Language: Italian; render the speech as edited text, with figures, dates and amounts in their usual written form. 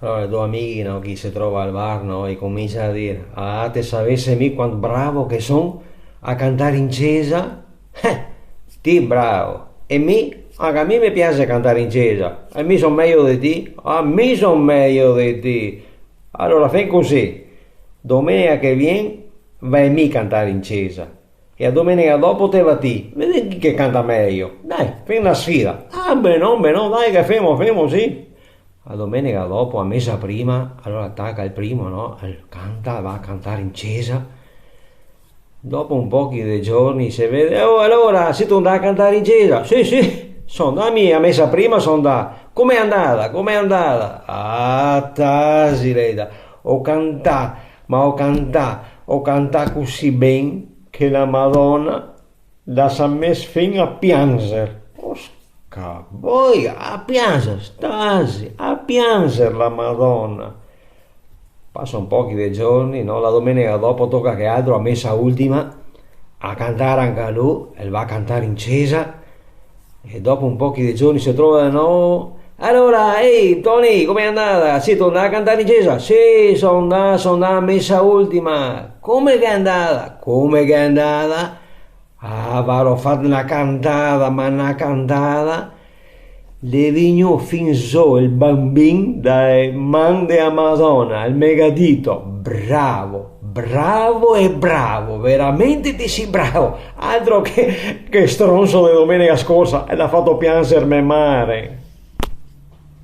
Allora, due amici, no, chi si trova al bar, no, e comincia a dire, ah, te sapesse mi quanto bravo che sono a cantare in chiesa? Ti bravo. E mi? Anche a me mi piace cantare in chiesa. E mi sono meglio di te? A me sono meglio di te. Allora, fai così. Domenica che viene, vai mi cantare in chiesa. E a domenica dopo te va te. Vedi chi che canta meglio. Dai, fai una sfida. Ah, beh no, dai, che femo, sì. La domenica dopo, a messa prima, allora attacca il primo, no? Canta, va a cantare in chiesa. Dopo un po' di giorni si vede, oh allora, sei tu andato a cantare in chiesa? Sì, sì, sono da mia, messa prima sono da. Com'è andata? Com'è andata? Ah, tasi, lei da. Ho cantato così bene che la Madonna la sa messa fino a piangere. Osca, voi a piangere, stasi, a piangere la Madonna. Passa un po' di giorni, no? La domenica dopo tocca che altro a messa ultima a cantare anche lui, e va a cantare in chiesa e dopo un po' di giorni si trova, no? Allora, ehi Tony, com'è andata? Sì, tu andai a cantare in chiesa? Sì, sono andato a messa ultima. Come che è andata? Come che è andata? Ah, vado fatto una cantata, ma una cantata. Le vigno finzò il bambino dai man de Amazona, il megadito, bravo, bravo e bravo, veramente ti sei bravo, altro che stronzo di domenica scorsa e l'ha fatto piangere me mare.